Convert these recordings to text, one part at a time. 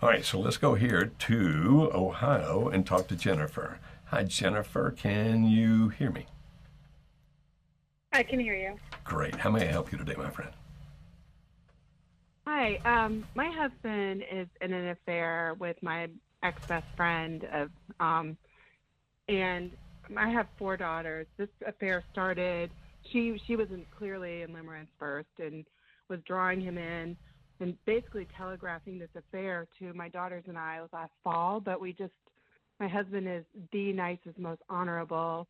All right, so let's go here to Ohio and talk to Jennifer. Hi, Jennifer. Can you hear me? I can hear you. Great. How may I help you today, my friend? Hi. My husband is in an affair with my ex-best friend and I have four daughters. This affair started. She was clearly in limerence first and was drawing him in and basically telegraphing this affair to my daughters and I last fall. But my husband is the nicest, most honorable.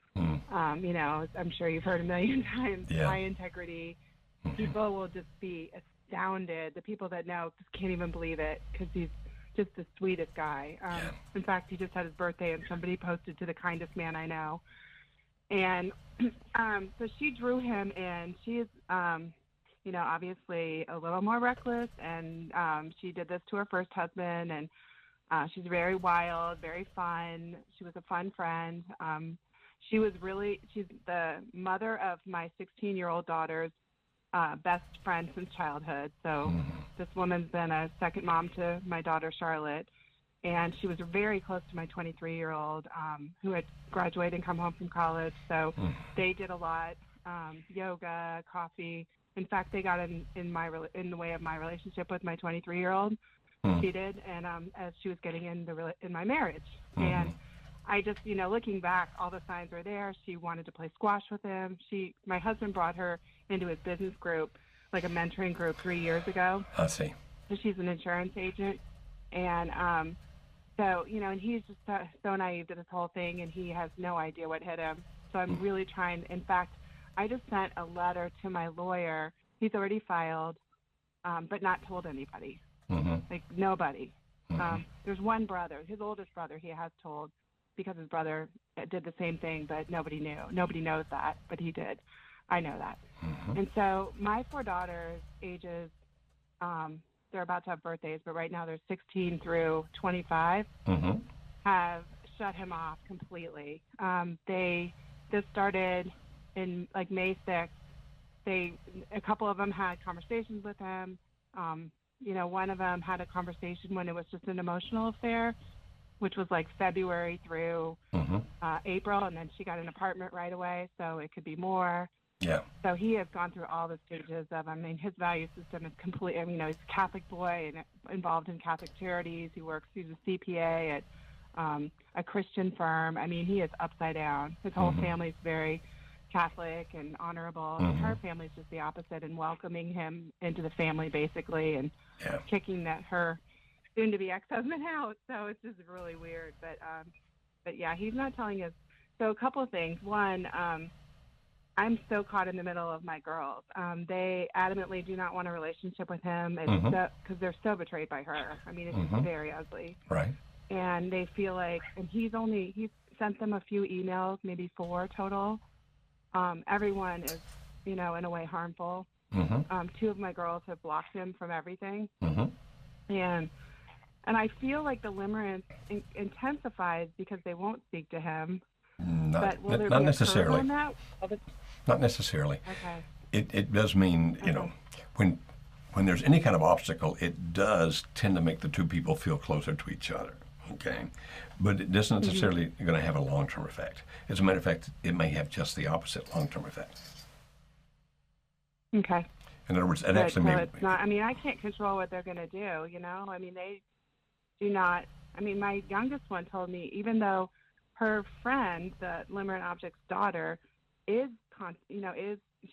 I'm sure you've heard a million times. Yeah. High integrity. People will just be astounded. The people that know just can't even believe it because he's just the sweetest guy. In fact, he just had his birthday, and somebody posted to the kindest man I know. And so she drew him in. She's, obviously a little more reckless, and she did this to her first husband, and she's very wild, very fun. She was a fun friend. She's the mother of my 16-year-old daughter's best friend since childhood. So this woman's been a second mom to my daughter, Charlotte. And she was very close to my 23-year-old who had graduated and come home from college. So they did a lot, yoga, coffee. In fact, they got in the way of my relationship with my 23-year-old. She did, and as she was getting in my marriage. And I just, looking back, all the signs were there. She wanted to play squash with him. My husband brought her into his business group, like a mentoring group 3 years ago. I see. So she's an insurance agent. And and he's just so naive to this whole thing, and he has no idea what hit him. So I'm really trying. In fact, I just sent a letter to my lawyer. He's already filed, but not told anybody, like nobody. There's one brother, his oldest brother, he has told, because his brother did the same thing, but nobody knew. Nobody knows that, but he did. I know that. And so my four daughters, ages, they're about to have birthdays, but right now they're 16 through 25, have shut him off completely. This started in like May 6th. A couple of them had conversations with him. One of them had a conversation when it was just an emotional affair, which was like February through April, and then she got an apartment right away, so it could be more. Yeah. So he has gone through all the stages of, his value system is complete. He's a Catholic boy and involved in Catholic charities. He's a CPA at a Christian firm. He is upside down. His whole family's very Catholic and honorable. Her family's just the opposite and welcoming him into the family, basically, and kicking her soon-to-be ex-husband out. So it's just really weird. But yeah, he's not telling us. So a couple of things. One, I'm so caught in the middle of my girls. They adamantly do not want a relationship with him because they're so betrayed by her. It's just very ugly. Right. And they feel like, and he's sent them a few emails, maybe 4 total. Everyone is, in a way harmful. 2 of my girls have blocked him from everything. And I feel like the limerence intensifies because they won't speak to him. Not be necessarily. On that? Not necessarily. Okay. It does mean, when there's any kind of obstacle, it does tend to make the two people feel closer to each other. Okay. But it isn't necessarily going to have a long-term effect. As a matter of fact, it may have just the opposite long-term effect. Okay. In other words, it's not. I can't control what they're going to do. They do not. My youngest one told me, even though her friend, the limerent object's daughter,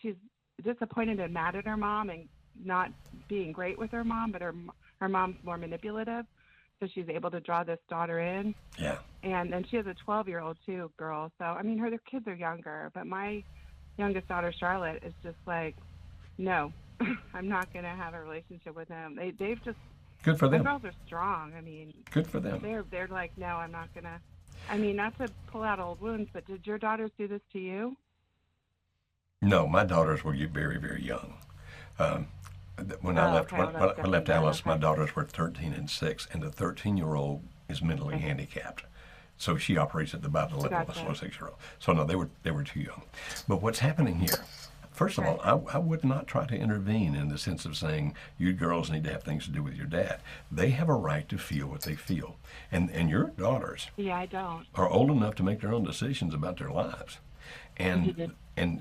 she's disappointed and mad at her mom and not being great with her mom, but her mom's more manipulative, so she's able to draw this daughter in. Yeah. And then she has a 12-year-old too, girl. So their kids are younger, but my youngest daughter, Charlotte, is just like, no, I'm not going to have a relationship with him. They've just. Good for them. The girls are strong. Good for them. They're like, no, I'm not going to. Not to pull out old wounds, but did your daughters do this to you? No, my daughters were very, very young. When I left Alice, my daughters were 13 and 6, and the 13-year-old is mentally handicapped. So she operates at about the level of a slow 6-year-old. So no, they were too young. But what's happening here, first of all, I would not try to intervene in the sense of saying you girls need to have things to do with your dad. They have a right to feel what they feel. And your daughters Yeah, I don't. are old enough to make their own decisions about their lives. And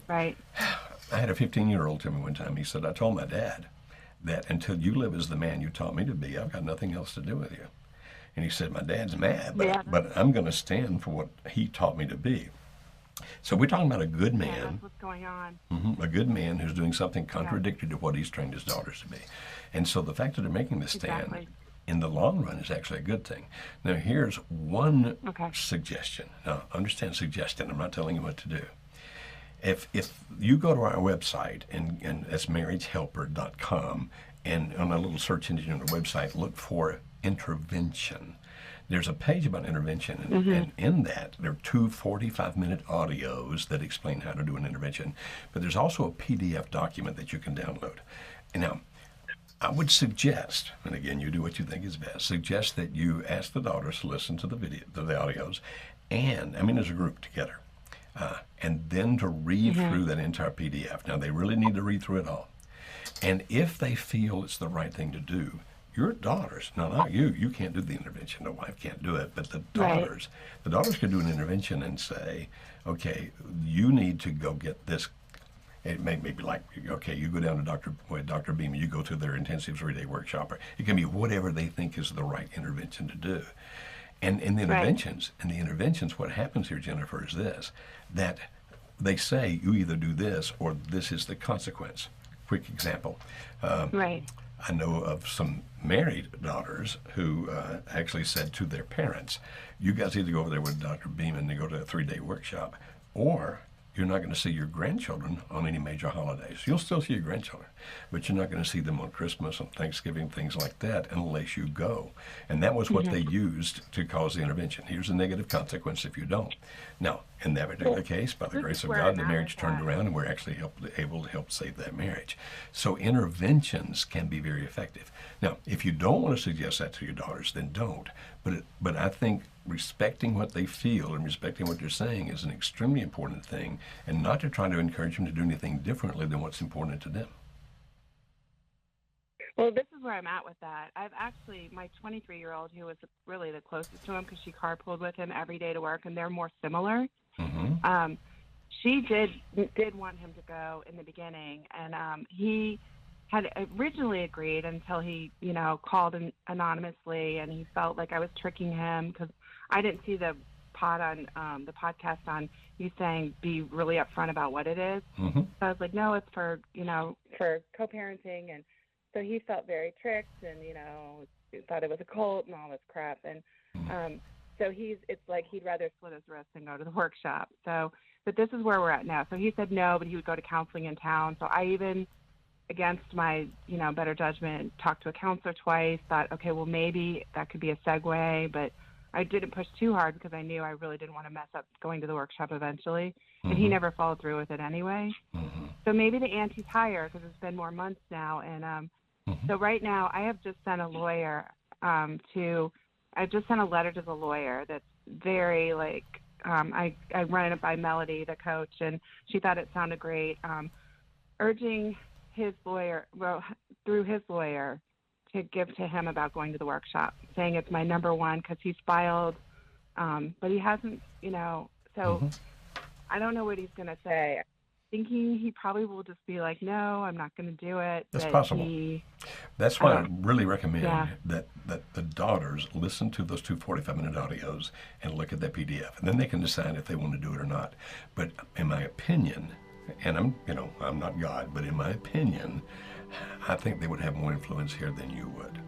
Right. I had a 15-year-old tell me one time, he said, I told my dad that until you live as the man you taught me to be, I've got nothing else to do with you. And he said, my dad's mad, but I'm going to stand for what he taught me to be. So we're talking about a good Yeah, man, that's what's going on. a good man who's doing something contradictory to what he's trained his daughters to be. And so the fact that they're making this stand Exactly. in the long run is actually a good thing. Now, here's one Okay. suggestion. Now, understand suggestion. I'm not telling you what to do. If you go to our website, and that's marriagehelper.com, and on a little search engine on the website, look for intervention. There's a page about intervention, and in that, there are two 45-minute audios that explain how to do an intervention. But there's also a PDF document that you can download. And now, I would suggest, and again, you do what you think is best, suggest that you ask the daughters to listen to the audios, and, I mean, as a group together, and then to read through that entire PDF. Now, they really need to read through it all. And if they feel it's the right thing to do, your daughters, now not you, you can't do the intervention, the wife can't do it, but the daughters could do an intervention and say, okay, you need to go get this. It may be like, okay, you go down to Dr. Beam, you go to their intensive 3-day workshop, or it can be whatever they think is the right intervention to do. And in the interventions, what happens here, Jennifer, is this, that they say you either do this or this is the consequence. Quick example. I know of some married daughters who actually said to their parents, you guys either go over there with Dr. Beeman and go to a 3-day workshop, or you're not going to see your grandchildren on any major holidays. You'll still see your grandchildren, but you're not going to see them on Christmas, on Thanksgiving, things like that, unless you go. And that was what they used to cause the intervention. Here's a negative consequence if you don't. Now, in that particular case, by the grace of God, the marriage turned around, and we're actually able to help save that marriage. So interventions can be very effective. Now, if you don't want to suggest that to your daughters, then don't. But I think respecting what they feel and respecting what they're saying is an extremely important thing, and not to try to encourage them to do anything differently than what's important to them. Well, this is where I'm at with that. I've actually, my 23-year-old, who was really the closest to him because she carpooled with him every day to work, and they're more similar. She did want him to go in the beginning, and he had originally agreed until he, called anonymously, and he felt like I was tricking him because I didn't see the podcast on you saying be really upfront about what it is. So I was like, no, it's for co-parenting, and so he felt very tricked, and thought it was a cult and all this crap, and so it's like he'd rather slit his wrist than go to the workshop. So, but this is where we're at now. So he said no, but he would go to counseling in town. So I even, against my better judgment, talked to a counselor twice. Thought, okay, well maybe that could be a segue, but I didn't push too hard because I knew I really didn't want to mess up going to the workshop eventually, and he never followed through with it anyway. So maybe the ante's higher because it's been more months now, and so right now I have just sent a lawyer I've just sent a letter to the lawyer that's very I ran it by Melody, the coach, and she thought it sounded great, urging his lawyer, through his lawyer, to give to him about going to the workshop, saying it's my number one because he's filed, but he hasn't, so I don't know what he's going to say. Thinking he probably will just be like, no, I'm not going to do it. That's possible. That's why I really recommend that the daughters listen to those two 45-minute audios and look at that PDF, and then they can decide if they want to do it or not. But in my opinion, and I'm not God, but in my opinion, I think they would have more influence here than you would.